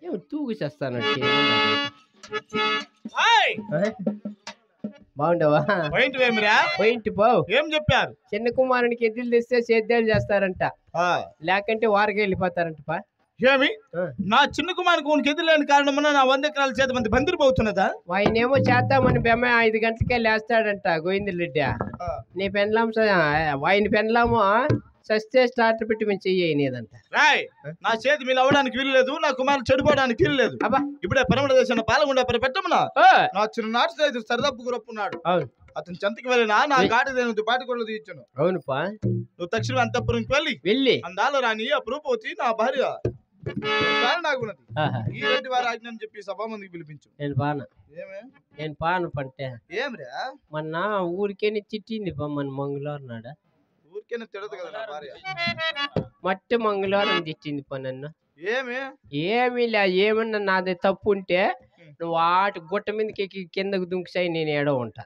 ఏమో తూగు చేస్తాను. హాయ్ బాగుండవా? పోయింటి బావు. ఏం చెప్పారు? చిన్న కుమారునికి ఎద్దులు తెస్తే సేద్యాలు చేస్తారంట, లేకంటే వారికి వెళ్ళిపోతారంట. పా ఏమి నా చిన్న కుమారునికి ఉనికి ఎదురులేని కారణం నా 100 ఎకరాల చేత మంది బందిరిపోతున్నదా? ఆయనేమో చేద్దామని బెమ్మ 5 గంటలకే లేస్తాడంట గోవిందులరెడ్డి. నీ పెన్లాం ఆయన పెన్లాము సస్తే స్టార్ట్ పెట్టి మేము చెయ్యదంట. రాయ్ నా చేతి మీరు అవ్వడానికి వీల్లేదు, నా కుమారుడు చెడిపోవడానికి వీల్లేదు. అబ్బా ఇప్పుడే పరమడ దేశం పాల్గొండ పెట్టమన్నా నా చిన్ననాటి స్నేహితుడు సరదప్పు గురప్పున్నాడు. అతను చెంతకి వెళ్ళినా నా గాడి పాటికొళ్ళు తీర్చాను. అవునుపా, నువ్వు తక్షణం అంతఃపురంకి వెళ్ళి అందాలో రాని అప్రూపోతి నా భార్య నాకున్నది ఈ రెడ్డి వారి ఆజ్ఞని చెప్పి సభా మందికి పిలిపించు. నేను పాను పంటే ఏమిరా మొన్న ఊరికేని చిట్టింది మన మంగళవారం నాడు. ఊరికేనే తిడదు కదా నా భార్య. మట్టి మంగళవారం తిట్టింది నన్ను. ఏమీ లే, ఏమన్నా నాది తప్పు ఉంటే నువ్వు వాటి గుట్ట మీదకి కిందకు దుంకుసాయి, నేను ఏడో ఉంటా.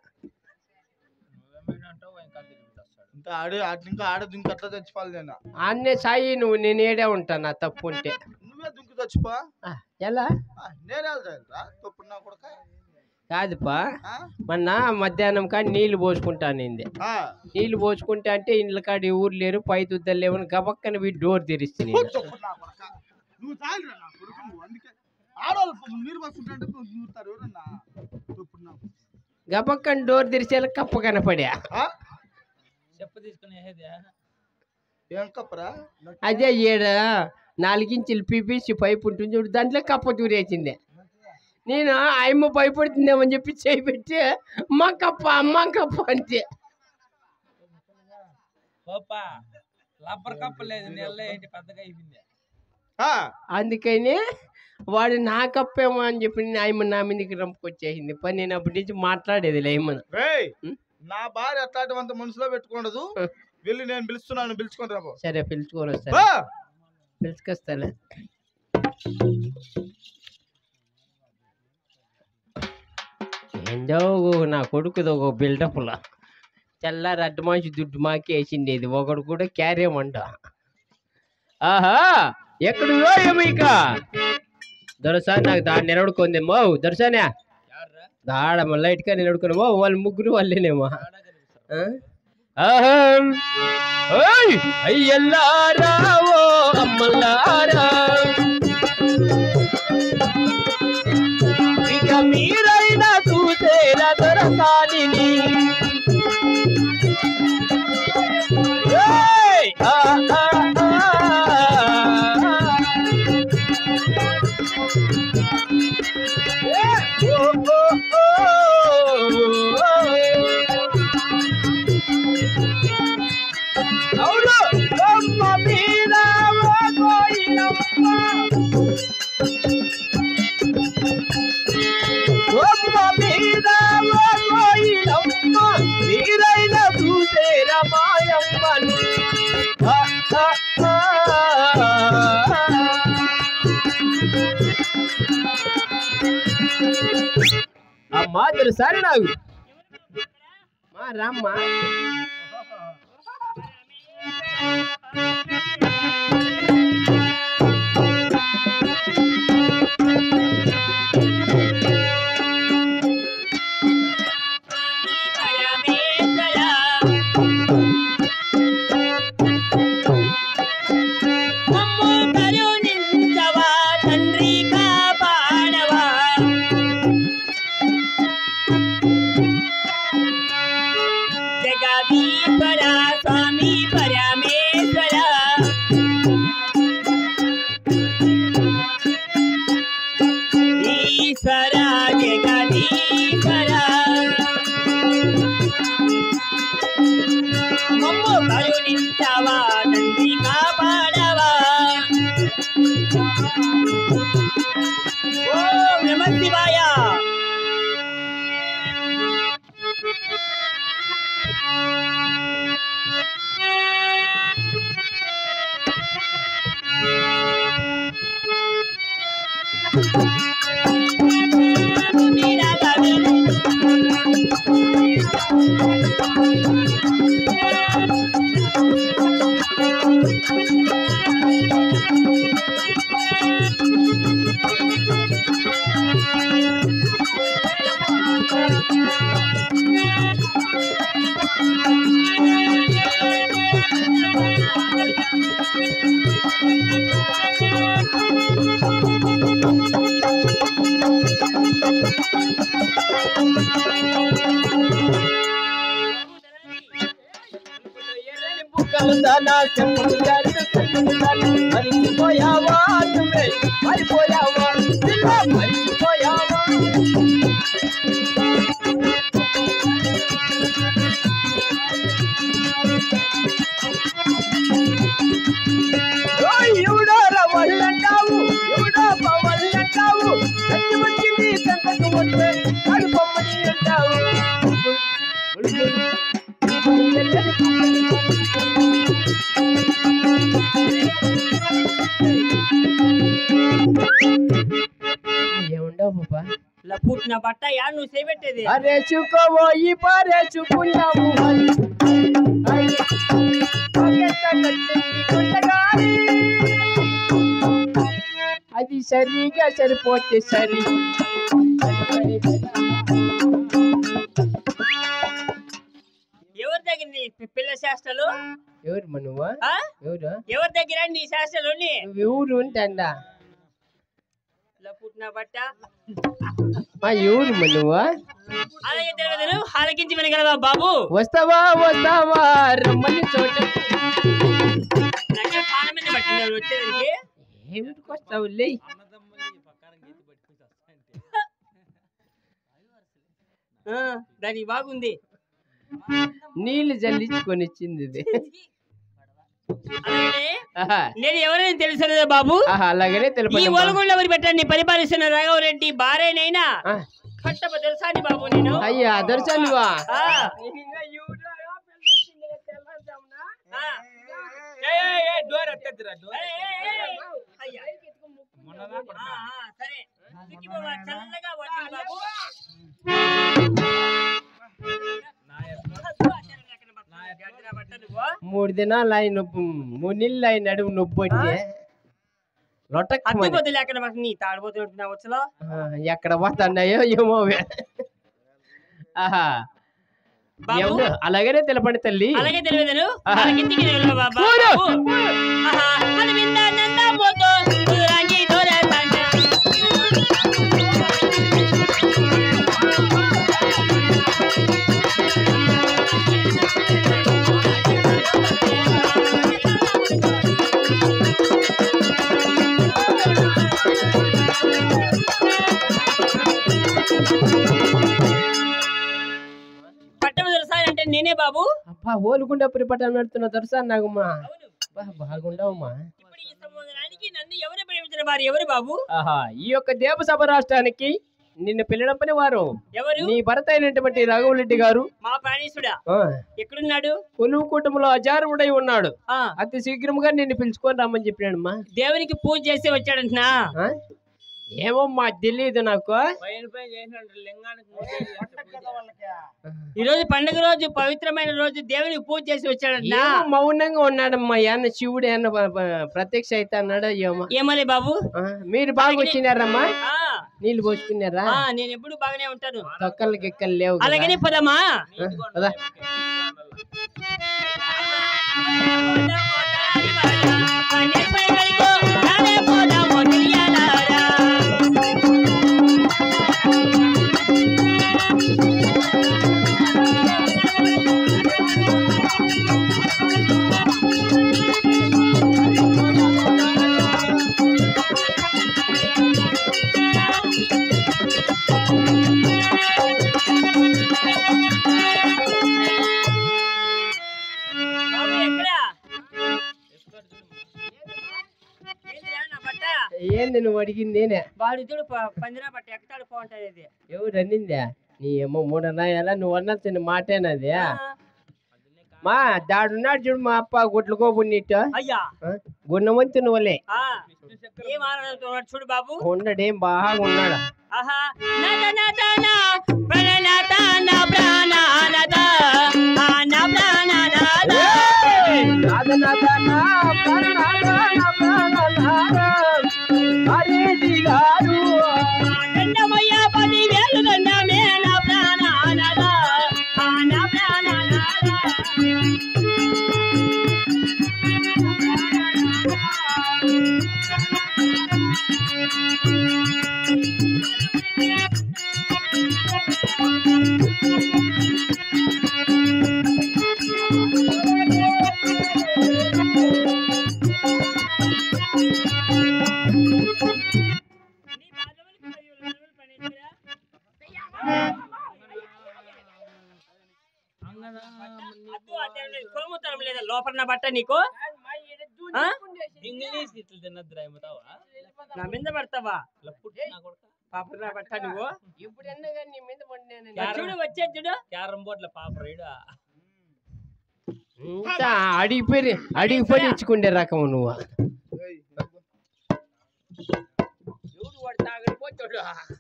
ఇంకా ఆడ దుంకి అట్లా చచ్చిపోవాలి. అన్నే సాయి నువ్వు, నేను ఏడే ఉంటా నా తప్పు ఉంటే. నువ్వే దుంకి చచ్చిపో. ఎలా కాదుపా, మొన్న మధ్యాహ్నం కానీ నీళ్లు పోసుకుంటానింది. నీళ్లు పోసుకుంటా అంటే ఇండ్ల కాడ ఊరు లేరు, పై దుద్దలు లేవని గబక్కన వీటి డోర్ తెరిస్తుంది. గబక్కన డోర్ తెరిచేలా కప్ప కనపడా. అదే 4 ఇంచులు పీపీసీ పైపు ఉంటుంది చూడు, దాంట్లో కప్ప దూరేసింది. నేను ఆయమ్మ భయపడుతుందేమని చెప్పి చేయి పెట్టి అమ్మ కప్ప అంతే. అందుకని వాడు నా కప్పేమో అని చెప్పి ఆయమ్మ నా మీదకి రంపుకొచ్చేసింది. పని నేను అప్పటి నుంచి మాట్లాడేది లేమను. నా భార్య అట్లాంటి మనసులో పెట్టుకోండదు. వెళ్ళి నేను పిలుచుకొని రాబో. సరే పిలుచుకొని వస్తా, పిలుచుకొస్తాలే. ఏందో నా కొడుకుది ఒక బిల్డప్లా తెల్లారి అడ్డు మనిషి దుడ్డు మాకే వేసిండేది, ఒకడు కూడా క్యారేమంట. ఆహా ఎక్కడుందో ఏమో ఇక దొరసారి నాకు దాన్ని నిలబడుకుందేమో. దొరసానే దాడ లైట్గా నిలబడుకుని వాళ్ళు ముగ్గురు వాళ్ళేనేమో. అయ్యల్లారా ఓ అమ్మల్లారా, ఇక మీరైనా చూసేలా దొరసాని. మీరైనా చూసేరా మాయమ్మను. అమ్మా సరే నాకు మా రామ్మా. నా చెప్పులు మరిచిపోయావా నువ్వే మరిపోయావా మరిచిపోయావా ఎవడో రవళ్ళంటావు ఎవడో పవళ్ళంటావు వచ్చి వచ్చి నీ సంతకు వస్తే కడుపమ్మని అంటావు ఏముండవు బాబా పుట్టిన బట్ట యా నువ్వు చేపెట్టేది అరేచుకోబోయి పారేచుకున్నాము అది సరిగా సరిపోతే సరి ఎవరి దగ్గర నీ పిల్ల శాస్త్రాలు ఎవరు మనువా ఎవరు ఎవరి దగ్గర నీ శాస్త్రాలు ఎవరు ఉంటాడా పుట్టిన బట్ట ఎవరు మనువా అలాగే తెలియదు ఆలకించి వినగలవా బాబు వస్తావా వస్తావా రమ్మని చోట నాకే పాల మీద పట్టింది వచ్చేదానికి ఏమిటికి వస్తావు లే దానికి బాగుంది నీళ్లు జల్లించుకొని ఇచ్చింది ఇది నేను ఎవరైనా తెలుసు బాబు అలాగనే తెలుపు ఈ ఒలగొండ ఊరి పెట్టాన్ని పరిపాలిస్తున్న రాఘవరెడ్డి భార్యనైనా కట్టప తెలుసా అని బాబు నేను అయ్యా దర్శనువా మూడు దినాలు ఆయన 3 నెలలు ఆయన నడుము నొప్పి ఎక్కడ పోతున్నాయో ఏమో అలాగనే తెలపండి తల్లి అలాగే తెలియదు నేనే బాబు అబ్బా ఓలుగుండా పరిపటం పెడుతున్న దర్శా నాకు బాగుండవమ్మా నన్ను ఎవరు ప్రేమించిన వారు ఎవరు బాబు ఈ యొక్క దేవసభ రాష్ట్రానికి నిన్ను పిల్లడం పని వారు ఎవరు నీ భర్త అయినటువంటి రాఘవరెడ్డి గారు మా ప్రాణేశుడా ఎక్కడున్నాడు కొలువు కూటములో అజారుడై ఉన్నాడు అతి శీఘ్రముగా నిన్ను పిలుచుకొని రమ్మని చెప్పినాడమ్మా దేవునికి పూజ చేసి వచ్చాడంటున్నా ఏమమ్మా తెలియదు నాకు ఈ రోజు పండుగ రోజు పవిత్రమైన రోజు దేవునికి పూజ చేసి వచ్చాడంట మౌనంగా ఉన్నాడమ్మా ఏమన్నా శివుడు ఏమన్నా ప్రత్యక్ష అయితే అన్నాడా ఏమలే బాబు మీరు బాగా వచ్చినారమ్మా నీళ్లు పోసుకున్నారా నేను ఎప్పుడు బాగానే ఉంటాను తొక్కలకి ఎక్కలు లేవు అలాగనే పదమ్మా ఏంది నువ్వు అడిగింది వాడు చూడు పందిరా పట్టి ఎక్కతాడు పోంటది ఎవరు అన్నిందా నీ ఏమో 3 అన్నాయాలా నువ్వు అన్న మాటేనది మా దాడున్నాడు చూడు మా అప్ప గుట్లుకోబున్నట్టు అయ్యా గున్నవంతు నువ్వులే చూడు బాబు ఉండడేం బాగా ఉన్నాడు పాపన్న బట్ట నీకు ఆ? ఇంగ్లీష్ ఇట్లా తిన్నద్దురా ఏమవుతావా నా మీద పడతావా పాపన్న బట్ట నువ్వు ఇప్పుడన్నా కానీ నీ మీద పడినాను చూడు వచ్చే చూడు క్యారం బోర్డుల పాప రైడా అడిగిపోయి ఇచ్చుకుండే రకం నువ్వు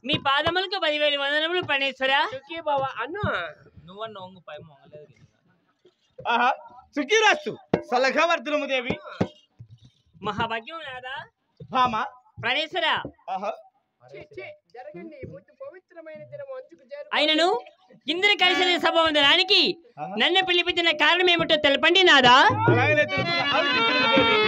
మీ పాదములకు 10,000 వందనములు పనేశ్వరా బావా అన్ను నువ్వన్న ఒంగు పై మొంగలేదు ఆహా సుఖీరాస్తు సలఖవర్ధనము దేవి మహాభాగ్యం నాదా భామ ప్రణేశ్వర ఆహా జరగండి పవిత్రమైన దినము అంచుకు అయినను ఇందరు కలిసిన సభ ఉండడానికి నన్ను పిలిపించిన కారణం ఏమిటో తెలపండి నాదా అలాగనే తెలుపుతున్న ఆలోచించడము దేవి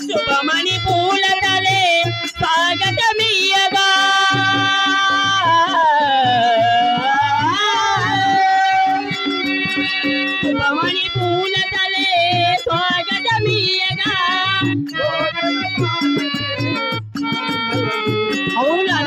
శుభమణి పూలతలే స్వాగతమీయగా శుభమణి పూలతలే స్వాగతమీయగా అవునా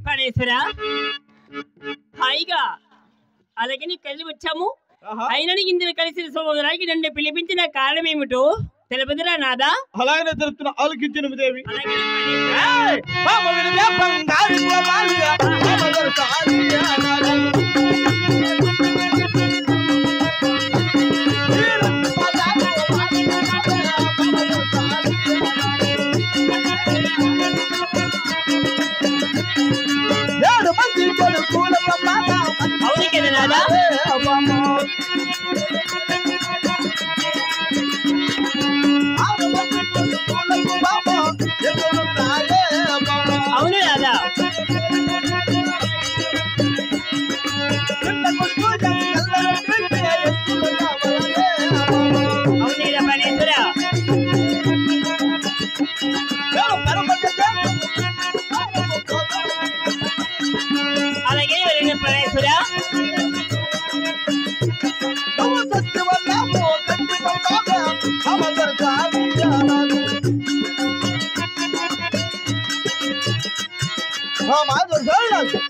పరేశ్వరా హాయిగా అలాగే నీ కలిసి వచ్చాము అయినా ఇందులో కలిసి సోమరానికి నన్ను పిలిపించిన కారణం ఏమిటో తెలుపుదురా నాదా అలాగనే తెలుపుతున్న ఆలోచించడము దేవి అలాగే అవును కదా నాదా అవును రాదా అవును పనేశ్వరా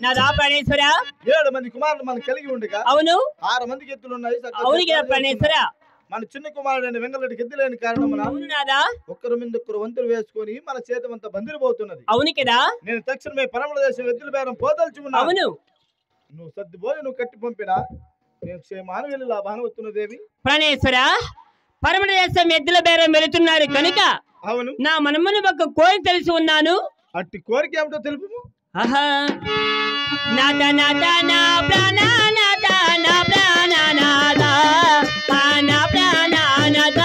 నాదా ప్రాణేశ్వర 7 మంది కుమారులు మనం కలిగి ఉండగా అవును 6 మందికి ఎత్తులు ఉన్నాయి. అవును కదా ప్రాణేశ్వర. మన చిన్న కుమారుడైన వెంగళరెడ్డికి ఎత్తులేని కారణమున అవును నాదా ఒక్కరు మీద ఒక్కరు వంతులు వేసుకొని మన చేతమంతా బందిరిపోతున్నది. అవును కదా. నేను తక్షణమే పరమల దేశం ఎద్దుల బేరం పోదల్చి ఉన్నా. అవును నువ్వు సర్దిపోయి నువ్వు కట్టి పంపినా నేను క్షేమాను వెళ్ళి లాభాను వస్తున్నదేవి. ప్రాణేశ్వర పరమల దేశం ఎద్దుల బేరం వెళుతున్నారు కనుక అవును నా మనముని ఒక కోరిక తెలిసి ఉన్నాను. అట్టి కోరిక ఏమిటో తెలుపు. ఆహా నాద నాద నా ప్రాణ నాద నా ప్రాణ నాద నా ప్రాణ నాద నాద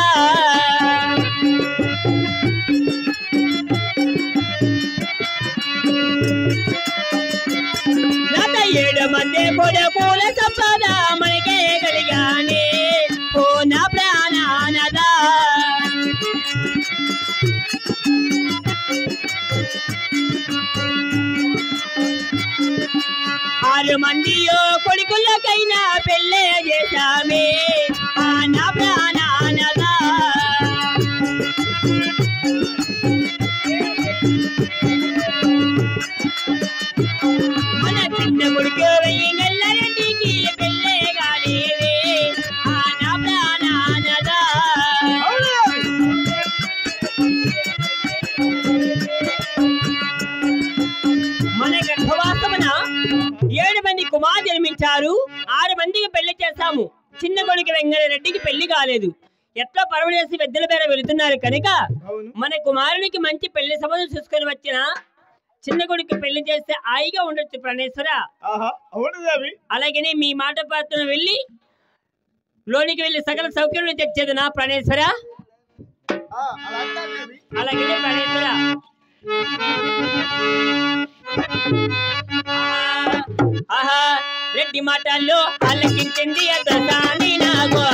7 మంది కొడుకుల సంపద మనకే కలిగానే ఓ నా ప్రాణ నాద. ఆరు మందియో కొడుకులకైనా పెళ్ళే చేశామే నా ప్రాణానదా. మన చిన్న కొడుకు 1000 నెలలకి పెళ్ళే కాలేవే నా ప్రాణానదా. మన గర్భవాసమున 7 మంది కుమారు జన్మించారు. 6 మందికి పెళ్లి చేశాము. చిన్న కొడుకు వెంగళరెడ్డికి పెళ్లి కాలేదు. ఎట్లా పరమదేశి పెద్దల పేర వెళుతున్నారు కనుక మన కుమారునికి మంచి పెళ్లి సంబంధం చూసుకొని వచ్చిన చిన్న కొడుకు పెళ్లి చేస్తే హాయిగా ఉండొచ్చు ప్రాణేశ్వర. అలాగనే మీ మాట పాత్ర వెళ్ళి లోనికి వెళ్ళి సకల సౌకర్యాలు తెచ్చేది నా ప్రాణేశ్వర. అలాగనే ప్రాణేశ్వర. ఆహా రెడ్డి మాటల్లో అల్లకించింది అతని నాగో.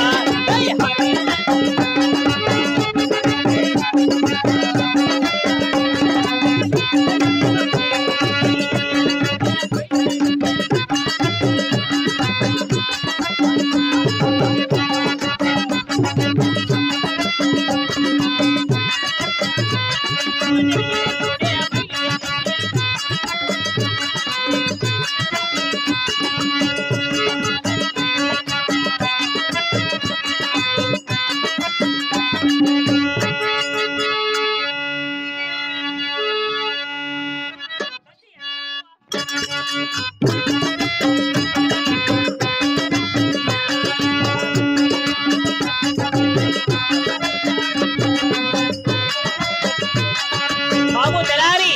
బాబు దళారి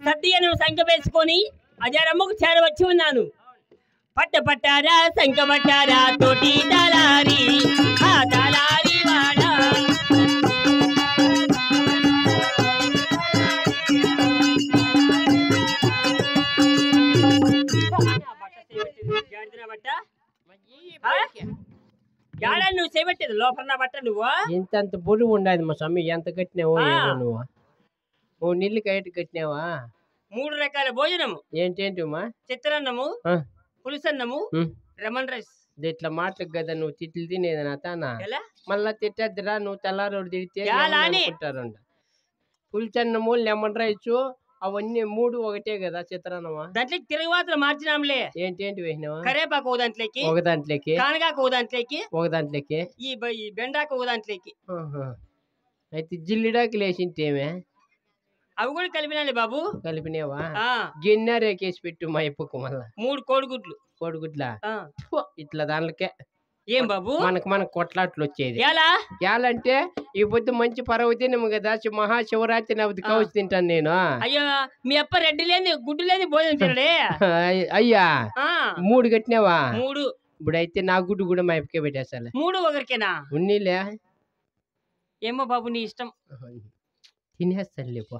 సద్యను సంఖ్య వేసుకొని అజరమ్మకు చేరవచ్చి ఉన్నాను. పట్ట పట్టారా సంఖ్య పట్టారా తోటి దళారి ఆ దళారి వాడా. నువ్వు చేపట్టేది లోపల బట్ట నువ్వు ఇంత బురువు ఉండదు మా స్వామి. ఎంత కట్టినావో ఏమో నువ్వు. ఓ నీళ్ళు కయట కట్టినావా? 3 రకాల భోజనము. ఏంటేంటమ్మా? చిత్రాన్నము, పులుసన్నము, లెమన్ రైస్. ఇట్లా మాటలకు కదా నువ్వు తిట్లు తినేది నా తానా. ఎలా మళ్ళా తిట్టద్దురా నువ్వు తెల్లారోడు తిడితే అనుకుంటారంట. పులుసన్నము లెమన్ రైస్ అవన్నీ 3 ఒకటే కదా చిత్రాన్నమా? దాంట్లోకి తిరుగుబాతులు మార్చినాంలే. ఏంటేంటి వేసినావా? కరేపాకు ఒక దాంట్లోకి, ఒక దాంట్లోకి, కానగాకు ఒక దాంట్లోకి, ఒక దాంట్లోకి, ఈ బెండాకు ఒక దాంట్లోకి. అయితే జిల్లిడాకి లేచింటేమే అవి కూడా కలిపినాలి బాబు. కలిపినావా? గిన్నె రేకేసి పెట్టు మా ఇప్పుకు. మళ్ళా 3 కోడిగుడ్లు. కోడిగుడ్లా ఇట్లా దాంట్లోకే ఏం బాబు మనకు కొట్లాట్లు వచ్చేది. ఎలా అంటే ఈ పొద్దు మంచి పర్వదినము కదా, మహాశివరాత్రి నవ్వుది కౌచి తింటాను నేను. అయ్యో మీ అప్ప రెడ్డి లేని గుడ్డు లేని భోజనం తినడే. అయ్యా 3 కట్టినావా? 3. ఇప్పుడైతే నా గుడ్డు కూడా మా ఇప్పకే పెట్టేసాలి. 3 ఒకరికేనా? ఉన్నీలే. ఏమో బాబు నీ ఇష్టం. తినేస్తాను లేపో.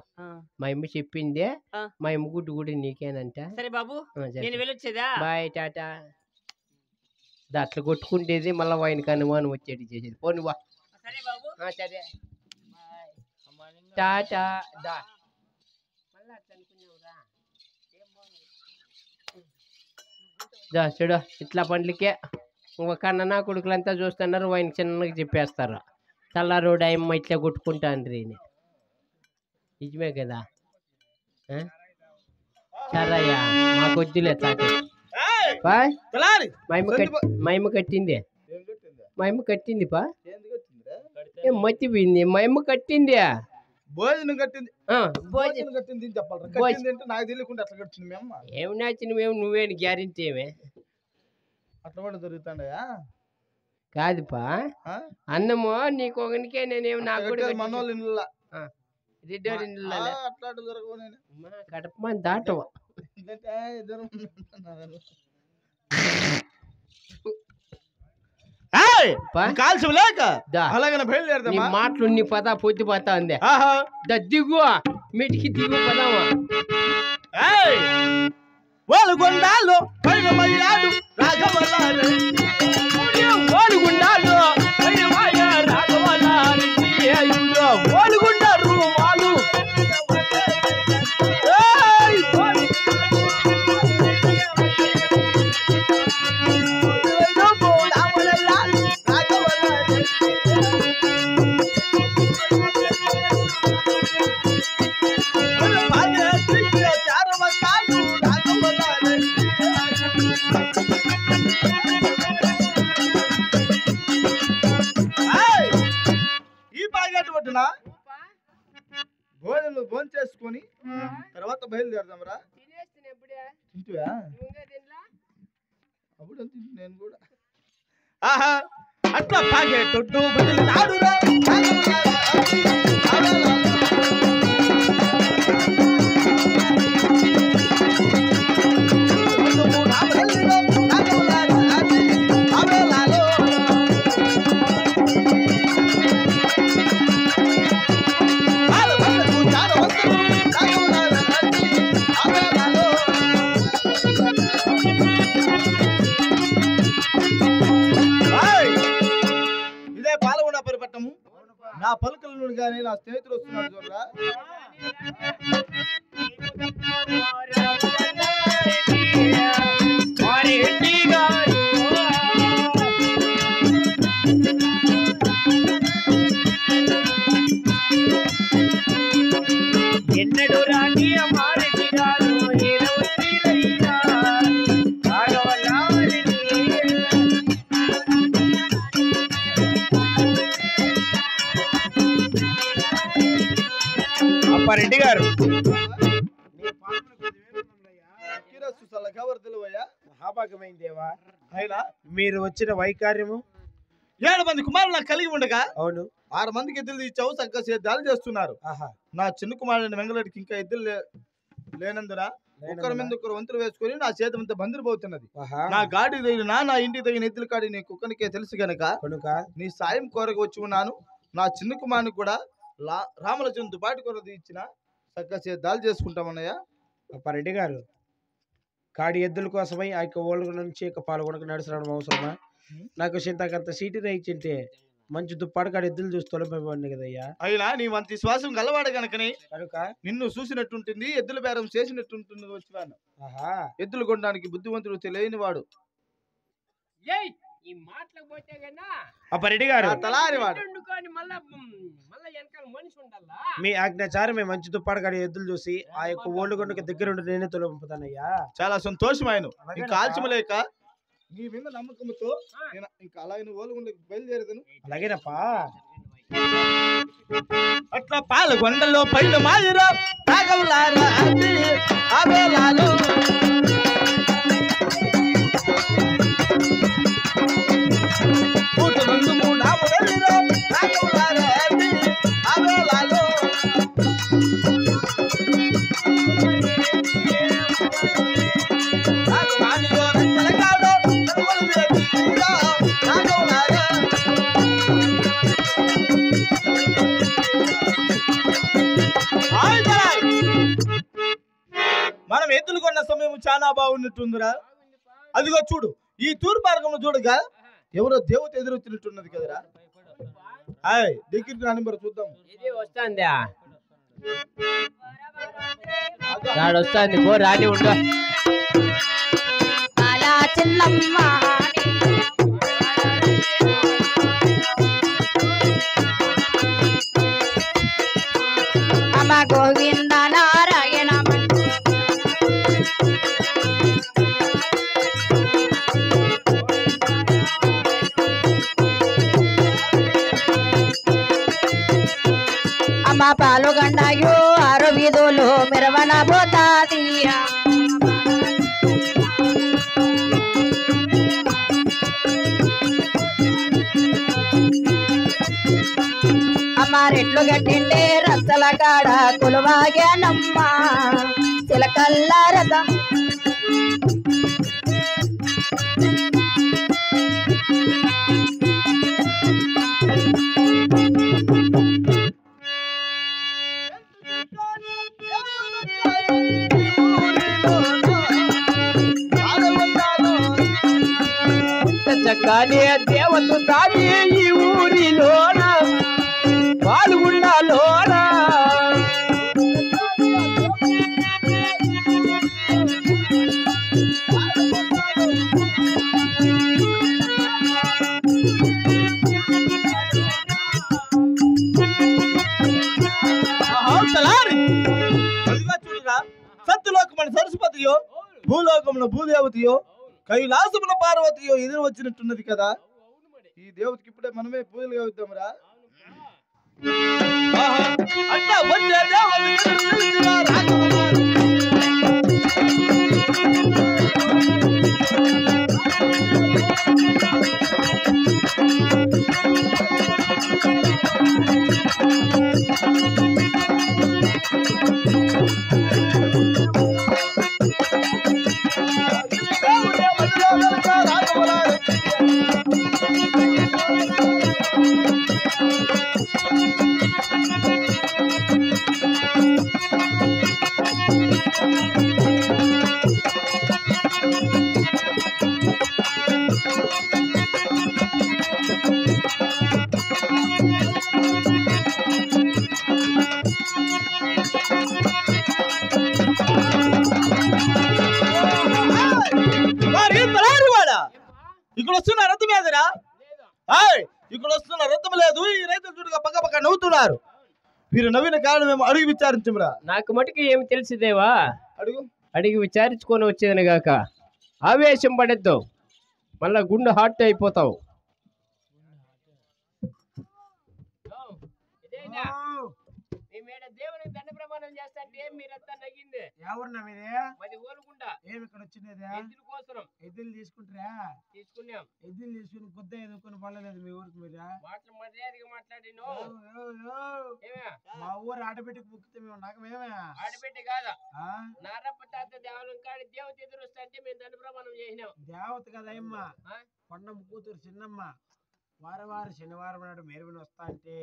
మా అమ్మ చెప్పిందే మా అమ్మ గుడ్డు కూడా నీకేనంట. సరే బాబు నేను వెళ్ళొచ్చేదా? బాయ్ టాటా. అట్లా కొట్టుకుంటేది మళ్ళీ వాయినకి అనుమానం వచ్చేది చేసేది. పోను బా. సరే బాబు. సరే టాటా దా. చూడు ఇట్లా పండ్లకే ఒక కన్న కొడుకులంతా చూస్తున్నారు ఆయన చిన్నగా చెప్పేస్తారు తెల్లారోడు అమ్మ ఇట్లా కొట్టుకుంటాండ్రి అని. నిజమే కదా సరయ్యా మాకు వద్దులే తాకి బాయ్ మా అమ్మ కట్టింది పా ఏం మర్చిపోయింది మా అమ్మ కట్టింది భోజనం కట్టింది భోజనం కట్టింది చెప్పాలి నాకు తెలియకుండా అట్లా కట్టింది మీ అమ్మ. ఏమి నచ్చినవేమో నువ్వేని గ్యారెంటీ ఏమే అట్లా కూడా జరుగుతాండయా కాదుపా అన్నము నీకు ఒకనికే నేనేమి నాకు మనోళ్ళు ఇంట్లో రెడ్డి అట్లా జరగవు నేను కడప దాటవ కాల్సి లేక అలాగే బయలుదేరదా మాటలు నీ పదా పొద్దు పోతా ఉంది దిగు మిటికి దిగు పదామా వాలుగొండాలు పైనమయ్యాడు రాఘవల్లారెడ్డి వాలుగొండాలు పైనమయ్యా రాఘవల్లారెడ్డి అయ్యో వాలుగొండారు వాలు భోజనం భోజనం చేసుకొని తర్వాత బయలుదేరదాం రా. తింటువా అప్పుడు నేను కూడా ఆహా అట్లా పాగే తొట్టు బదిలినాడురా నా పలుకల నుండి కానీ నా స్నేహితులు వస్తున్నాడు చూడరా. ఎన్నడు రాని అమ్మారెడ్డి గారు రెడ్డి గారు మహాభాగమైందేవా అయినా మీరు వచ్చిన వైకార్యము 7 మంది కుమారులు నాకు కలిగి ఉండగా అవును 6 మందికి ఎద్దులు ఇచ్చావు చక్కగా సేద్యాలు చేస్తున్నారు. నా చిన్న కుమారుని వెంగళడికి ఇంకా ఎద్దులు లేనందున ఒకరి మీద ఒకరు వంతులు వేసుకొని నా చేతి అంతా బందిరిపోతున్నది. నా గాడి తగిన నా ఇంటికి తగిన ఎద్దుల కాడి నీ కుక్కనికే తెలుసు గనక నీ సాయం కోరక వచ్చి ఉన్నాను. నా చిన్న కుమారుని కూడా రామలక్ష్మణ్ దుబాటి కొరది ఇచ్చిన చక్కగా సేద్యాలు చేసుకుంటామన్నయ్య. రెడ్డి గారు కాడి ఎద్దుల కోసమై ఆ యొక్క ఓళ్ళ నుంచి పాల్గొనక నడుచడం అవసరమా? నాకు చింతకంత సీటీ రైచింటే మంచి దుప్పాడు కాడి ఎద్దులు చూసి తొలపండి కదయ్యా. అయినా నీ వంటి శ్వాసం గలవాడ గనకని కనుక నిన్ను చూసినట్టుంటుంది, ఎద్దుల బేరం చేసినట్టుంటుంది. వచ్చినాను ఎద్దులు కొనడానికి బుద్ధివంతుడు తెలియని వాడు. రెడ్డి గారు మీ ఆజ్ఞాచారం మంచి దుప్పాడు కాడి ఎద్దులు చూసి ఆ యొక్క ఓళ్ళు కొండకి దగ్గర ఉండి నేనే తొలపంపుతానయ్యా. చాలా సంతోషమైన ఇంకా ఆల్చమలేక నీ మీద నమ్మకంతో ఇంకా అలాగే నువ్వు ఓలుగుండకి బయలుదేరదను. అలాగేనప్పా. అట్లా పాలగొండలో పైన మాదిరా రాఘవలారా ఆవేలాలు పూట ముందు మూడాముడలిరా రాఘవలారా ఆవేలాలు రాఘవానిలో రంగల కాడో మనం ఎద్దులు కొన్న సమయం చాలా బాగున్నట్టుందిరా. అదిగో చూడు, ఈ తూర్పు మార్గంలో చూడగా ఎవరో దేవత ఎదురొచ్చినట్టున్నది కదరా. దగ్గరికి రాని మరి చూద్దాం. వస్తాంది పో రాని ఉండు. పాలుగండాయో ఆరు వీధులు మెరవన పోతాది అమ్మ రెట్లు గట్టిండే రచ్చల కాడ కొలువాగానమ్మ చిలకల్ల రథం చక్కని దేవత సామి ఈ ఊరిలోన పాల్గొండాలోన చూడరా సత్తులోకమైన సరస్వతియో భూలోకమున భూదేవతయో కైలాసమున పార్వతియో ఎదురు వచ్చినట్టున్నది కదా. ఈ దేవతకి ఇప్పుడే మనమే పూజలు అవుతామరా. అట్టా వచ్చే ఇక్కడ వస్తున్న రథం ఏదరా? ఇక్కడ వస్తున్న రథం లేదు. ఈ రైతులు చూడగా పక్క పక్క నవ్వుతున్నారు. వీరు నవ్విన కారణం ఏమో అడిగి విచారించమురా. నాకు మటుకు ఏమి తెలిసిదేవా? అడుగు. అడిగి విచారించుకొని వచ్చేదని గాక ఆవేశం పడద్దు, మళ్ళా గుండె హార్ట్ అయిపోతావు. దేవునికి దండ ప్రమాణం చేస్తా మీరంతా నగింది ఎవరు మీదే మరి ఓలుగుండా ఏమి ఇక్కడ వచ్చినదా? ఎద్దుల కోసం ఎద్దులు తీసుకుంటారా? తీసుకున్నాం. ఎద్దులు తీసుకుని కొద్ద ఎదుర్కొని పడలేదు మీ ఊరికి మీరా? మాటలు మర్యాదగా మాట్లాడిను. మా ఊరు ఆడబిడ్డకి బుక్కితే మేము నాకమేమే ఆడబిడ్డ కాదా? నారప్ప తాత దేవాలయం కాడి దేవత ఎదురు వస్తా అంటే మేము దండ ప్రమాణం చేసినాం. దేవత కదమ్మా, కొండమ్మ కూతురు చిన్నమ్మ. వారం శనివారం నాడు మీరు వస్తా అంటే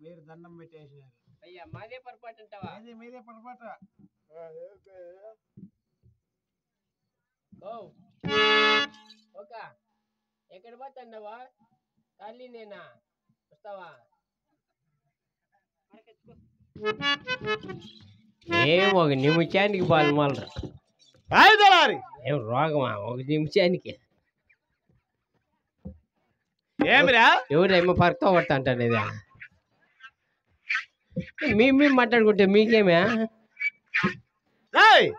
మీరు దండం పెట్టేసినారు. అయ్యా మాదే పొరపాటు అంటావా? మీదే పొరపాటు. ఎక్కడ పోతాండవా? ఖాళీ నేనా? వస్తావా? ఏం ఒక నిమిషానికి పాలు మాలరా. ఏం రోగమా ఒక నిమిషానికి? ఏమిరా ఎవరేమో పరతో పడతా అంటారు ఇదా? మేము మాట్లాడుకుంటే మీకేమే?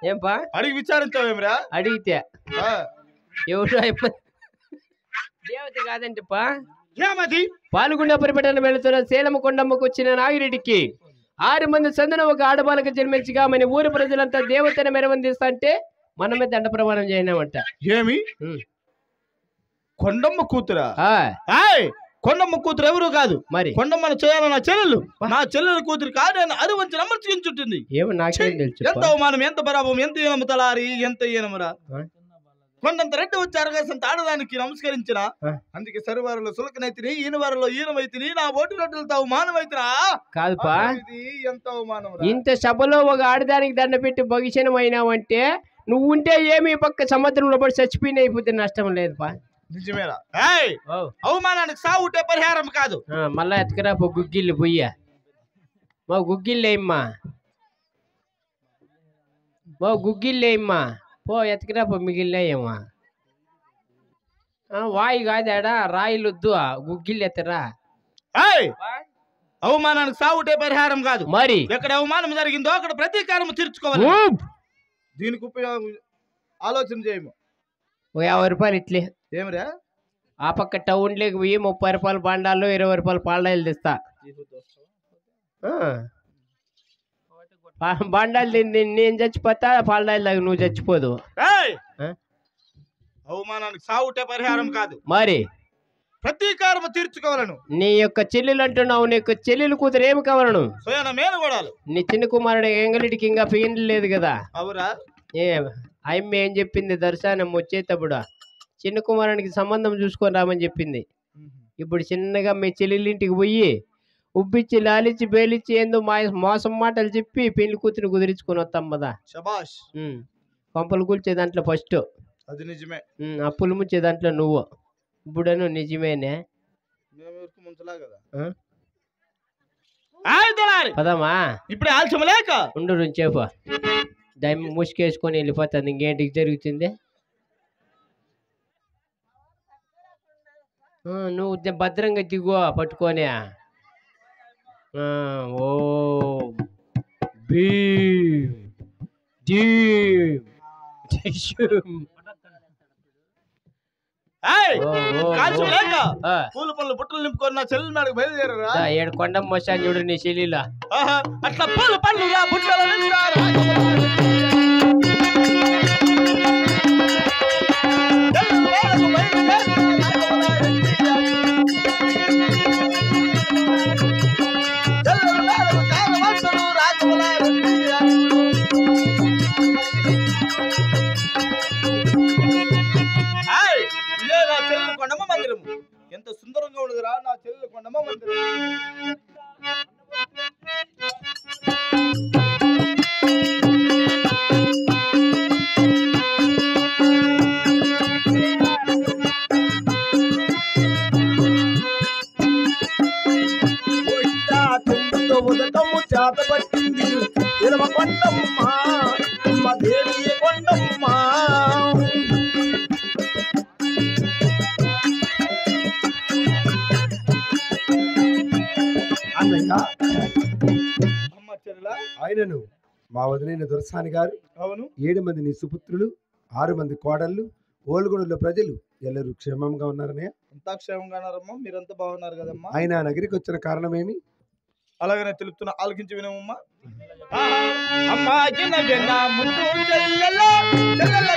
ఏంపా అడిగి విచారించావేమిరా? అడిగితే ఎవరు దేవత కాదంటే పా పాల్గొండ పరిపటన వెళుతున్న సేలము కొండమ్మకు వచ్చిన నాగిరెడ్డికి 6 మంది సందున ఒక ఆడబాలకు జన్మించగా మన ఊరి ప్రజలంతా దేవతను మెరవందిస్తా అంటే మనమే దండ ప్రమాణం చేయనామంట. ఏమి కొండమ్మ కూతురా? కొండమ్మ కూతురు ఎవరు కాదు మరి, కొండమ్మను చేయాల నా చెల్లెలు. నా చెల్లెల కూతురు కాదు అది వచ్చి నమ్మర్చుకుంటుంది. ఏమో నాకేం తెలుసు. ఎంత అవమానం, ఎంత బరాబం, ఎంత ఈనము తలారి, ఎంత ఈనమురా. కొండంత రెడ్డి వచ్చి అరగసంత ఆడదానికి నమస్కరించిన. అందుకే సరివారిలో సులకనైతిని, ఈయన వారిలో ఈనమైతిని, నా ఓటు రెడ్డులతో అవమానమైతినా కాదుపా. ఎంత అవమానం! ఇంత సభలో ఒక ఆడదానికి దండ పెట్టి భవిష్యనం అయినావంటే నువ్వు ఉంటే ఏమి పక్క సముద్రంలో పడి చచ్చిపోయిన అయిపోతే నష్టం లేదుపా. నిజమేరా? అవమానానికి సాగుంటే పరిహారం కాదు. మళ్ళా ఎత్తుకరా పో గుగ్గిళ్ళు పొయ్యా. మా గుగ్గిళ్ళేమ్మా, మా గుగ్గిళ్ళేమ్మా పో ఎత్తుకరా పో మిగిలినాయేమ్మా. వాయి కాదాడా రాయిలు వద్దు, గుగ్గిళ్ళు ఎత్తరా. అవమానానికి సాగుంటే పరిహారం కాదు. మరి ఎక్కడ అవమానం జరిగిందో అక్కడ ప్రతీకారం తీర్చుకోవాలి. దీనికి ఆలోచన చేయము. 50 రూపాయలు ఇట్లే. ఏమిరా? ఆ పక్క టౌన్ లేక పోయి 30 రూపాయలు బండాలు 20 రూపాయలు పాలడాయిలు తెస్తా. బండాలు తింది నేను చచ్చిపోతా, పాలడాయిలు తాగి నువ్వు చచ్చిపోదు. ఏయ్! ఆ? అవమానానికి సావుటే పరిహారం కాదు, మరి ప్రతీకారము తీర్చుకోవాలను. నీ యొక్క చెల్లెలు అంటున్నావు, నీ యొక్క చెల్లెలు కూతురు ఏమి కావాలను? స్వయన మేనగోడాలు. నీ చిన్న కుమారుడు ఎంగలిటికి ఇంకా పెయిన్ లేదు కదా? అవురా? ఏ అమ్మ ఏం చెప్పింది? దర్శనం వచ్చేటప్పుడు చిన్న కుమారునికి సంబంధం చూసుకొని రామని చెప్పింది. ఇప్పుడు చిన్నగా మీ చెల్లెలింటికి పోయి ఉబ్బిచ్చి లాలిచ్చి బేలిచ్చి ఏందో మోసం మాటలు చెప్పి పెళ్లి కూతురు కుదిరించుకొని వస్తాం కదా. శబాష్. పంపలు కూల్చే దాంట్లో ఫస్ట్, అది నిజమే. అప్పులు ముంచే దాంట్లో నువ్వు. ఇప్పుడను నిజమేనే. ముంచలా కదా. పదమ్మా, ఇప్పుడే ఆలస్యం లేక ఉండు చెప్పు. దాన్ని ముసుకేసుకొని వెళ్ళిపోతుంది. ఇంకేంటికి జరుగుతుంది? నువ్వు భద్రంగా దిగు పట్టుకొని. ఓ భీమ్ జీమ్ జిషుమ్. ఆలస్యం లేక పూల పనులు బుట్టలు నింపుకొని నా చెల్లెల మేడకు బయలుదేరరా. ఏడు కొండ మోసాన్ని చూడు నీ చెల్లిలా. అట్లా పూల పనులు బుట్టలు నింపుతారా. కొండమ్మ మందిరం ఎంత సుందరంగా ఉండదురా నా చెల్లెల కొండమ్మ మందిరం. ఉదకము చేత పట్టింది ఇరవ కొండమ్మ దేవి కొండమ్మ. ఆయనను మా వదినైన దొరసాని గారు, అవును, 7 మంది నీ సుపుత్రులు, 6 మంది కోడళ్ళు, ఓల్గొండలో ప్రజలు ಎಲ್ಲರೂ క్షేమంగా ఉన్నారనే. అంతా క్షేమంగా ఉన్నారమ్మా. మీరంతా బాగున్నారు కదమ్మా. ఆయన నగరికి వచ్చిన కారణమేమి? అలాగనే తెలుపుతున్నా, ఆలకించి వినమ్మా. అమ్మా చిన్న ముందు చెల్లెల చెల్లెల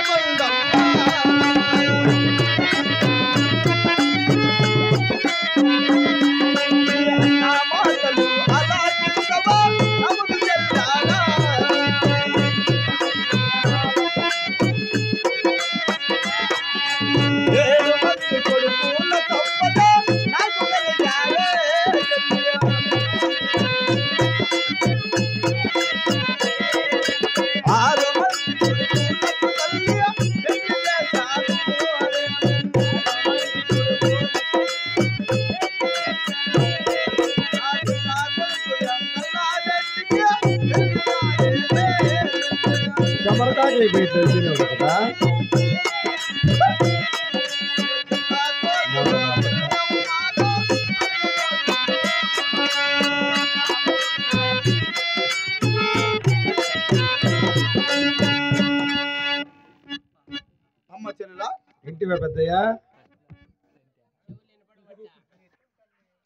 ఇంటివే పెద్దయ్యా.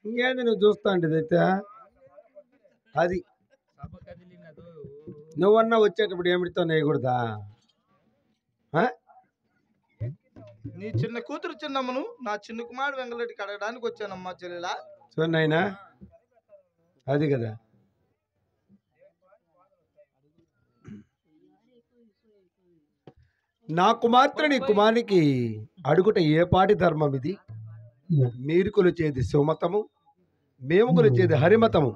ఇంకేంది నువ్వు చూస్తా అంటే అది నువ్వన్నా వచ్చేటప్పుడు ఏమిడితో నేయకూడదా? నీ చిన్న కూతురు చిన్నమ్మను నా చిన్న కుమారుడు వెంగళరెడ్డికి అడగడానికి వచ్చానమ్మా చెల్లెలా. చూడైనా అది కదా. నా కుమార్తె నీ కుమారికి అడుగుట ఏ పాటి ధర్మం ఇది? మీరు కొలిచేది శివమతము, మేము కొలిచేది హరిమతము.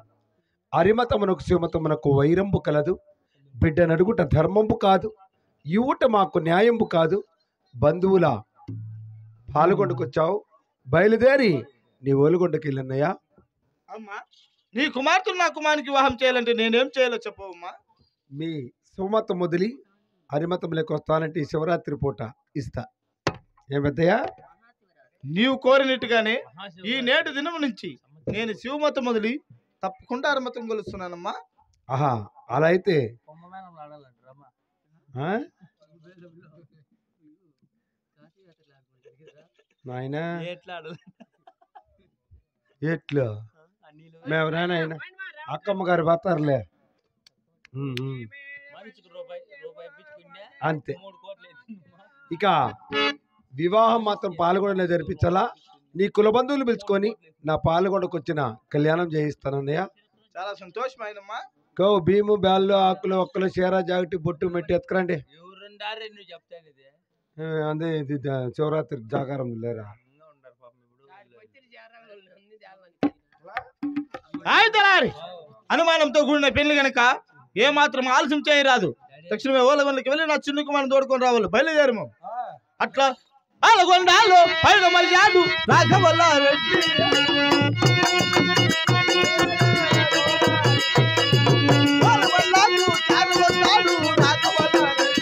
హరిమతమునకు శివమతమునకు వైరంబు కలదు. బిడ్డనడుగుట ధర్మంబు కాదు, ఇవ్వుట మాకు న్యాయంబు కాదు. బంధువుల పాల్గొండకొచ్చావు, బయలుదేరి నీ ఓలుగొండకి వెళ్ళన్నయ్యా. అమ్మా, నీ కుమార్తెను నా కుమారికి వివాహం చేయాలంటే నేనేం చేయాలో చెప్పవమ్మా. మీ శివమతం వదిలి హరిమతంలోకి వస్తానంటే ఈ శివరాత్రి పూట ఇస్తా. ఏమద్దయ్యా? నీవు కోరినట్టుగానే ఈ నేటి దినం నుంచి నేను శివమతం వదిలి తప్పకుండా హరిమతం కొలుస్తున్నానమ్మా. ఆహా, అలా అయితే నాయనా ఎట్లా మేము రానాయన అక్కమ్మ గారు పోతారులే. మనిషికి రూపాయి ఇప్పించుకుంటే అంతే. 3 కోట్లు అవుతుందమ్మా. ఇక వివాహం మాత్రం పాల్గొనలో జరిపించాలా. నీ కుల బంధువులు పిలుచుకొని నా పాల్గొనకు వచ్చిన కళ్యాణం చేయిస్తానన్నయ్య. చాలా సంతోషమైనమ్మా. కో భీము బ్యాళ్ళు ఆకులు ఒక్కలు చీర జాకెట్ బొట్టు మెట్టి ఎత్తుకురండి. ఎవరుండారే నువ్వు చెప్తాను ఇది అదే ఇది శివరాత్రి జాగారం లేరా. ఇంకా ఉండరు పాపం ఇప్పుడు ఆయుధలారి అనుమానంతో కూడిన పెళ్లి గనక ఏ మాత్రం ఆలస్యం చేయరాదు. తక్షణమే ఓలగొండకి వెళ్ళి నా చిన్న కుమారుని తోడుకొని రావాలి. బయలుదేరము. అట్లా ఆలగొండాలు పైన మర్యాదు రాఘవల్లారెడ్డి. ఓలగొండాలు చారుగొండాలు రాఘవల్లారెడ్డి.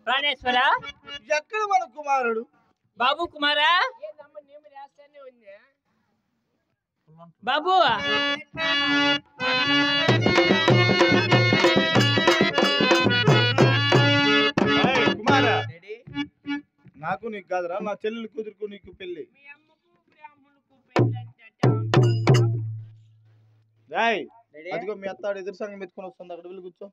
ప్రాణేశ్వర ఎక్కడ మన కుమారుడు? బాబు కుమారా బాబు కుమారా, నాకు నీకు కాదురా, నా చెల్లెలు కూతురుకు నీకు పెళ్లి. రాయ్ అదిగో మీ అత్తాడు ఎదురు సంఘం ఎత్తుకొని వస్తుంది. అక్కడ వెళ్ళి కూర్చో.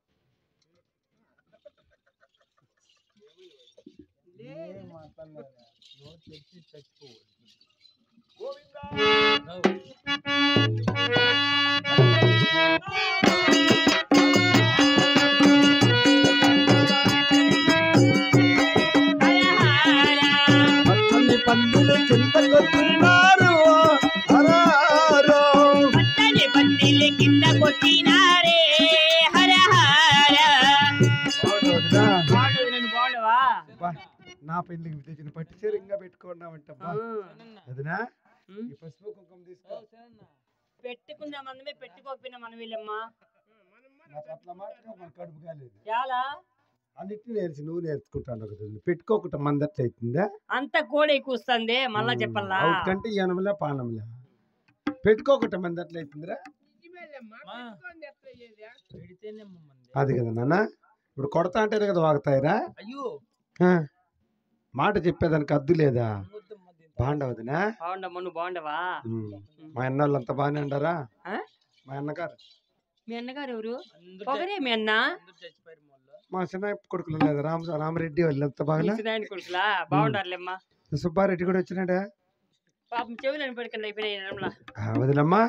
పచ్చని పందులు కిందకొచ్చినారు. పచ్చని పందిళ్ళ కింద కొట్టినారే హర హర నేను బాగుండవా నా పెళ్లికి తెచ్చిన పట్టు చీర ఇంకా పెట్టుకున్నామంటబ్బా. అదినా ఈ పసుపు కుంకుమ తీసుకో. పెట్టుకుందాం మనమే పెట్టుకోకపోయినా మనం వీళ్ళమ్మా నాకు అట్లా మాత్రం మన కడుపు కాలేదు. చాలా అన్నిటిని నేర్చి నువ్వు నేర్చుకుంటాను కదా. పెట్టుకోకుండా మందట్లు అవుతుందా? అంత కూడా ఎక్కువ వస్తుంది మళ్ళా చెప్పాలా కంటే ఎనమలే పానములే పెట్టుకోకుండా మందట్లు అవుతుందిరా. అది కదా నాన్న. ఇప్పుడు కొడతా అంటేనే కదా వాగుతాయిరా. అయ్యో మాట చెప్పేదానికి అద్దు లేదా? బాగుండవదినా? బాగుండమ్మా నువ్వు బాగుండవా? మా అన్నోళ్ళు అంతా బాగానే ఉండరా? మా అన్నగారు మీ అన్నగారు ఎవరు? పొగరే మీ అన్న మా చిన్న కొడుకులు లేదా రామరెడ్డి వాళ్ళు అంత బాగా కొడుకులా బాగుండారులేమ్మా. సుబ్బారెడ్డి కూడా వచ్చినాడా? పాపం చెవులని పడుకుని అయిపోయినా వదినమ్మా.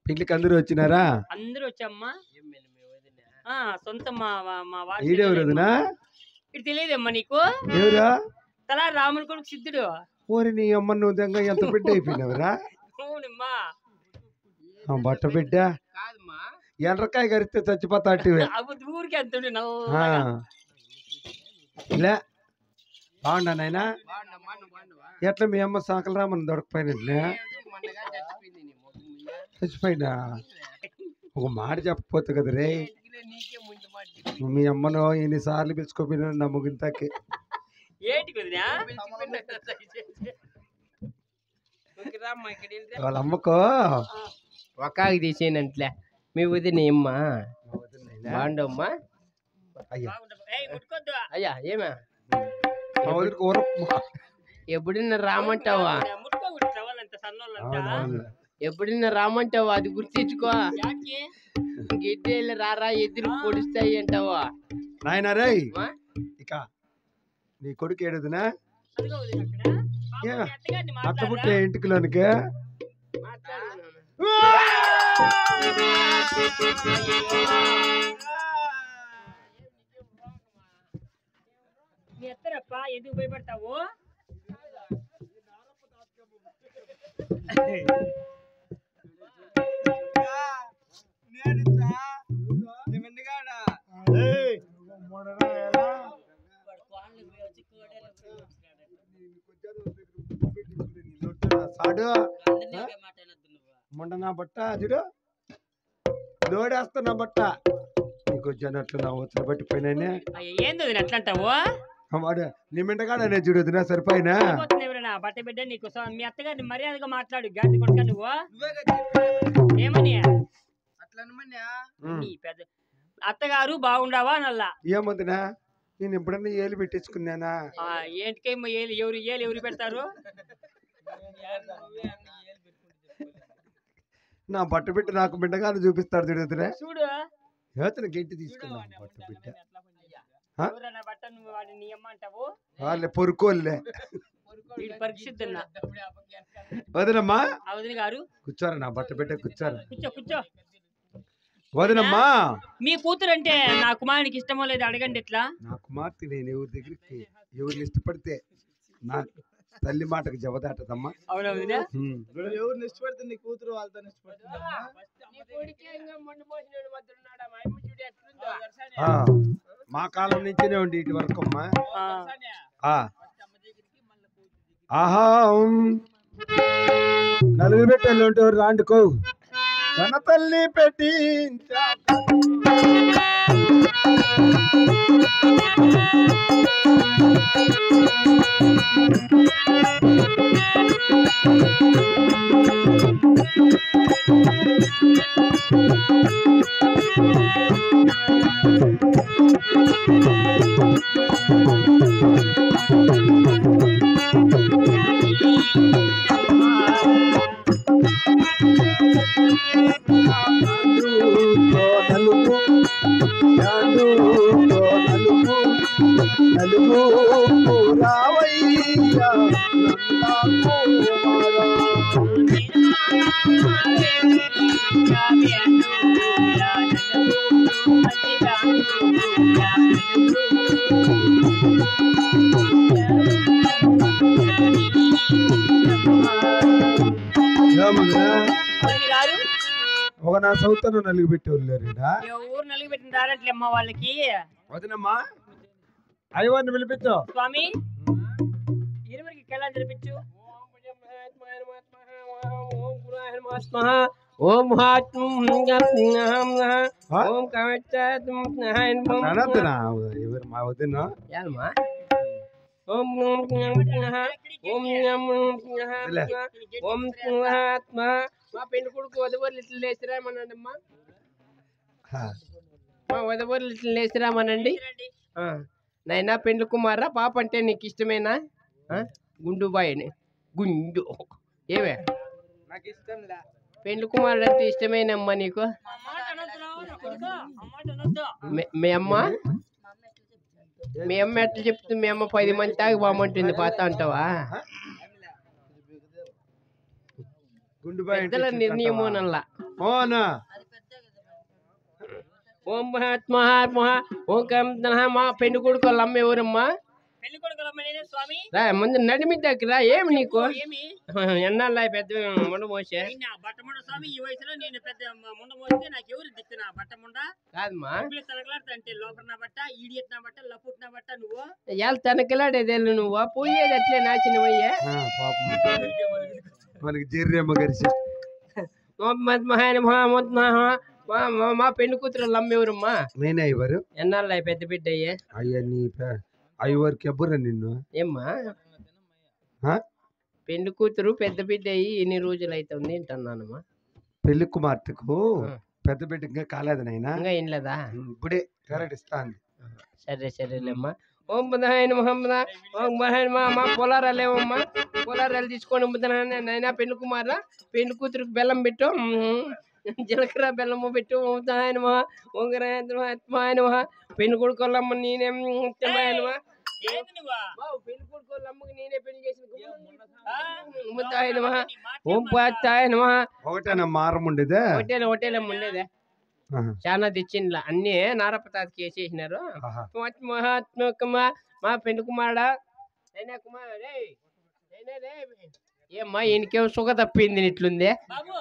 పెళ్లికి అందరూ వచ్చినారా? అందరూ వచ్చామ్మా. సొంత మా ఈడెవరు వదినా? ఇది తెలియదమ్మా నీకు? ఎవరా? తలా రాముని కొడుకు సిద్ధుడు. ఓరి నీ అమ్మ నువ్వు దగ్గర ఎంత బిడ్డ అయిపోయినావురా? అవునమ్మా. బట్ట బిడ్డ ఎండ్రకాయ గరిస్తే చచ్చిపోతా ఊరికి ఎంత లే. బాగుండా నాయనా? ఎట్లా మీ అమ్మ సాకల రామని దొరకపోయినట్లే చచ్చిపోయినా? ఒక మాట చెప్పపోతే కదా రే. మీ అమ్మను ఎన్నిసార్లు పిలుచుకోపోయినా నా ముగింతకి. వాళ్ళ అమ్మకో ఒక తీసేనంట్లే మీ వదిన అమ్మా. బాగుండమ్మా. అయ్యా అయ్యా ఏమా ఎప్పుడైనా రామంటావా? ఎప్పుడైనా రామంటావా? అది గుర్తించుకో. గిడ్డేళ్ళు రారా ఎదురు పొడుస్తాయి అంటావా? నాయన రే. ఇక నీ కొడుకు ఏడుదినా? అట్ట పుట్టే ఇంటికిలోనికి ఎత్తరప్ప ఎందుకు భయపడతావు? మొన్న నా బట్ట చూడు లోడేస్తున్నా బట్ట నీకు వచ్చినట్లు నా వచ్చిన పట్టిపోయినా ఏంది వదిన అట్లా అంటావు? వాడు నీ మింటగాడనే చూడు వదినా సరిపోయినా ఎవరైనా బట్ట బిడ్డ నీకు మీ అత్తగారిని మర్యాదగా మాట్లాడు. గాడి కొడుక నువ్వు ఏమని నీ పెద్ద అత్తగారు బాగుండావా నల్లా ఏమొద్దునా నేను ఎప్పుడన్నా ఏలు పెట్టించుకున్నానా? ఏంటికేమో ఏలు ఎవరు పెడతారు? నా బట్ట బిడ్డ నాకు బిడ్డగానే చూపిస్తాడు చూడు వదినా. చూడు యోచన గెంటి తీసుకున్నా బట్ట బిడ్డ బట్ట నువ్వు వాడిని నీ అమ్మ అంటావు? వాళ్ళే పొరుకోళ్ళే పరీక్షిద్దున్నా వదినమ్మా వదిన గారు కూర్చోరా నా బట్ట బిడ్డ కూర్చోరా. కూర్చో. వదినమ్మా మీ కూతురు అంటే నా కుమారునికి ఇష్టమో లేదు అడగండి. ఎట్లా నా కుమార్తె నేను ఎవరి దగ్గరికి ఎవరిని ఇష్టపడితే నా తల్లి మాటకు జవదాటదమ్మా. అవునా వదినా? ఎవరిని ఇష్టపడితే నీ కూతురు వాళ్ళతో ఇష్టపడుతుందమ్మా. మా కాలం నుంచినే ఉండి ఇటు వరకు అమ్మా. ఆహా నలుగురు పెట్టెళ్ళు ఉంటారు రాండుకో తన తల్లి పెట్టి ఒక నా సౌతను నలుగు పెట్టి వెళ్ళారుడా. ఊరు నలుగు పెట్టిన రానట్లే అమ్మ వాళ్ళకి. వదినమ్మా అయ్యవారిని పిలిపించు. స్వామి ఇరువురికి కళ్ళ జరిపించు. ఓం ఎవరు మా వదిన మా పెళ్లి కొడుకు వదవర్లు ఇట్లా లేచిరామనండమ్మా. మా వదవర్లు ఇట్లా లేచిరామనండి. నైనా పెండ్లి కుమారా పాప అంటే నీకు ఇష్టమేనా? గుండుబాయిని గుండు ఏమే నాకు ఇష్టం లే. పెండ్లి కుమారుడు అంటే ఇష్టమేనమ్మా నీకు? మీ అమ్మ ఎట్లా చెప్తుంది? మీ అమ్మ 10 మంది తాగి బాగుంటుంది పాత అంటావా? పెద్దల నిర్ణయము నల్లా. ఓం మహాత్మా మా పెండు కొడుకు వాళ్ళ అమ్మ ఎవరమ్మా? రా ముందు నడిమి దగ్గర ఏమి నీకు ఎన్నాళ్ళ పెద్ద ముండ మోసే కాదమ్మా ఎలా తనకిలాడేది నువ్వు పోయేది అట్లే నాచినవయ్యా. మనకి జీర్రేమ్మ గరిసి మా పెళ్లి కూతురు అమ్మ ఎవరమ్మా? నేనే అయ్యవారు. ఎన్నాళ్ళ పెద్ద బిడ్డ అయ్యే? అయ్యా నీ అయ్యవారికి ఎవ్వరా నిన్ను? ఏమ్మా పెళ్లి కూతురు పెద్ద బిడ్డ అయ్యి ఎన్ని రోజులు అవుతుంది అంటున్నానమ్మా. పెళ్లి కుమార్తెకు పెద్ద బిడ్డ ఇంకా కాలేదు నాయనా. ఇంకా ఏం లేదా? ఇప్పుడే ఇస్తాను. సరేలేమ్మా. ఓం బుధాయన మొహమ్మద ఓం బుధాయన మా పొలారాలేమమ్మా. పొలారాలు తీసుకొని నైనా పెళ్లి కుమారా పెళ్లి కూతురుకు బెల్లం పెట్టు, జీలకర్ర బెల్లము పెట్టు. ఓం ఓంగరాయన పెళ్లి కొడుకోళ్ళమ్మ నేనేం ఏంది నువ్వా? పెళ్లి కొడుకు వాళ్ళ అమ్మకి నేనే పెళ్లి చేసిన ఆ? ఓం పాతాయ నమః. ఒకటేనా మారం ఉండేదే హోటల్ ఉండేదే చాలా తెచ్చిండ్లా అన్ని నారపతాకి వేసేసినారు. ఆహా. మహాత్మకమా మా పెళ్లి కుమారుడా ఏమ్మా ఈయనకేమో సుఖ తప్పింది ఇట్లుంది బాబు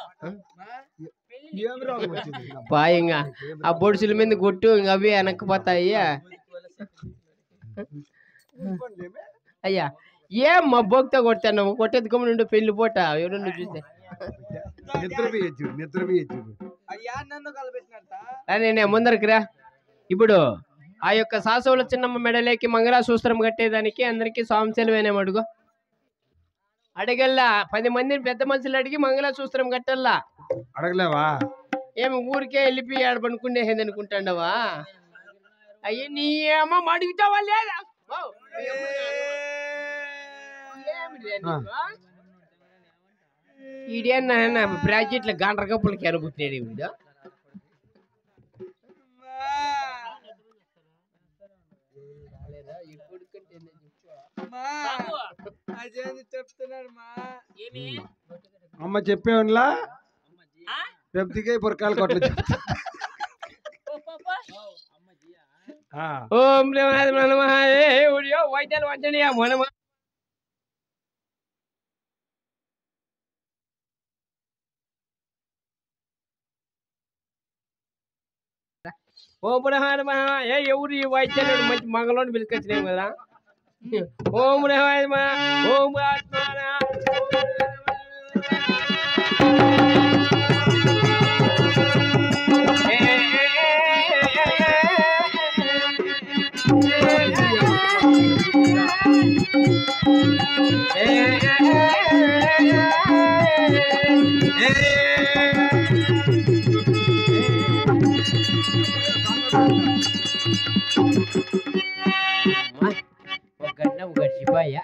ఏం రోగం వచ్చింది? పాయంగా ఆ బొడుసుల మీద కొట్టు ఇంక అవి వెనక్కిపోతాయి. అయ్యా ఏమ్మా బొగ్గుతో కొడతాను కొట్టేది గమ్మునుండి పెళ్లి పోట ఎవరన్నా చూస్తే నిద్రపోయచ్చు అయ్యా నన్ను కలబెట్టినట్ట నేనే ముందరికి రా. ఇప్పుడు ఆ యొక్క సాసవుల చిన్నమ్మ మెడలేకి మంగళసూత్రం కట్టేదానికి అందరికి సాంశలమేనే అడుగు అడగల్లా 10 మందిని పెద్ద మనుషులు అడిగి మంగళసూత్రం కట్టల్లా. అడగలేవా? ఏమి ఊరికే వెళ్ళిపోయి ఆడపనుకునేది అనుకుంటాండవా? అయ్యి నీ అమ్మ అడుగుతావా లేదా? ఈడేనా బ్రాకెట్ల గండ్ర కప్పులకి అనుకుంటున్నాడు వీడు. అదేంది చెప్తున్నాడు మా ఏమి? అమ్మ చెప్పేవన్లా ఆ? పెప్తికే పొరకాలు కొట్లు పో, పో, పో. ఓం నమః వైద్యాలు వంచనీయ మనమ ఓం నమః ఎవరు ఈ వైద్యాలు మంచి మంగళోని పిలుచుకొచ్చినాం కదా. ఓం నమః ఓం ఆత్మాన గడిచిపోయా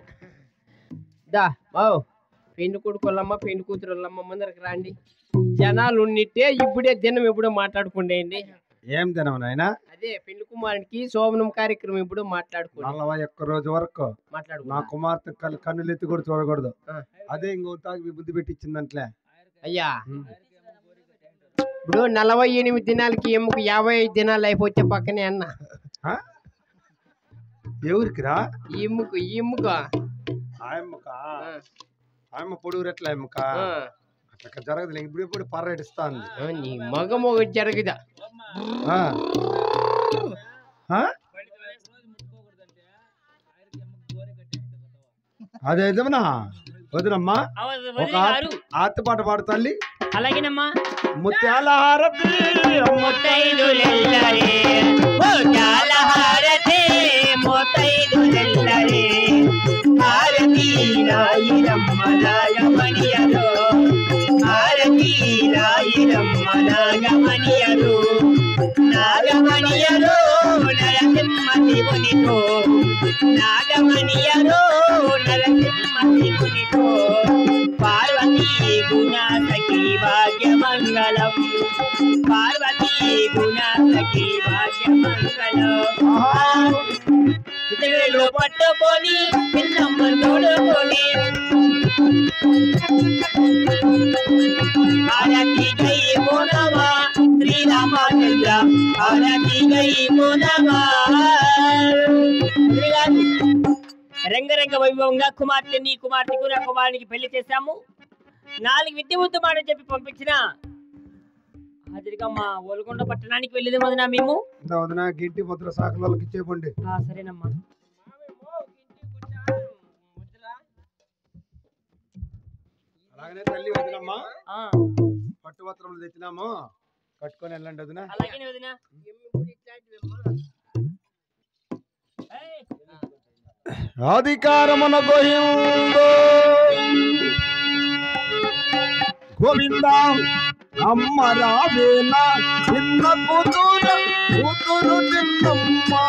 దా బావు పెండు కొడుకోళ్ళమ్మ పెండు కూతురులమ్మ ముందరికి రండి. జనాలు ఉన్నట్టే ఇప్పుడే దినం ఎప్పుడో మాట్లాడుకుండేయండి. ఏం తినవు నాయనా? అదే పెళ్లి కుమారునికి శోభనం కార్యక్రమం ఇప్పుడు మాట్లాడుకోండి. 41 రోజు వరకు నా కుమార్తె కన్నులు ఎత్తి కూడా చూడకూడదు. అదే ఇంకో తాగి బుద్ధి పెట్టించిందంట్లే. అయ్యా ఇప్పుడు 48 దినాలకి ఎమ్ముకు 55 దినాలు అయిపోతే పక్కనే అన్న ఎవరికిరా? ఈముకు ఆయమ్మ పొడుగు రెట్ల ఆయమ్మక అట్లా జరగదు. ఇప్పుడు పర్యటిస్తాను నీ మగ జరగదా? అదే విధమనా వదినమ్మా ఒక ఆత్త పాట పాడు తల్లి. అలాగేనమ్మా. ముత్యాల హారతి ముత్తైదులెల్లరే ముత్యాల హారతి ముత్తైదులెల్లరే హారతి రాయిరమ్మ నాగమణియలో హారతి రాయిరమ్మ నాగమణియలో నాగమణియలో నరసింహ శివునితో నాగమణియలో నరసింహ శివునితో పార్వతీ గుణ సఖీ భాగ్యమంగళం పార్వతీ గుణ సఖీ భాగ్యమంగళం తెలుగులో పట్టుకొని పిన్నమ్మ తోడుకొని ఆరతి గై మోనవా శ్రీరామచంద్ర ఆరతి గై మోనవా. రంగరంగ వైభవంగా కుమార్తెకు నా కుమారునికి పెళ్లి చేశాము. 4 విద్యవంతు మాట చెప్పి పంపించిన హాజరుగా మా ఓల్గొండ పట్టణానికి వెళ్ళేది వదినా మేము. వదిన గింటి ముద్ర సాకులకి ఇచ్చేపండి. సరేనమ్మా. అలాగనే తల్లి వదినమ్మా పట్టు వస్త్రములు తెచ్చినాము కట్టుకొని వెళ్ళండి వదిన. అలాగే వదినా. అధికారమున గోవింద అమ్మ రావేనా చిన్న కూతురు తిన్నమ్మా.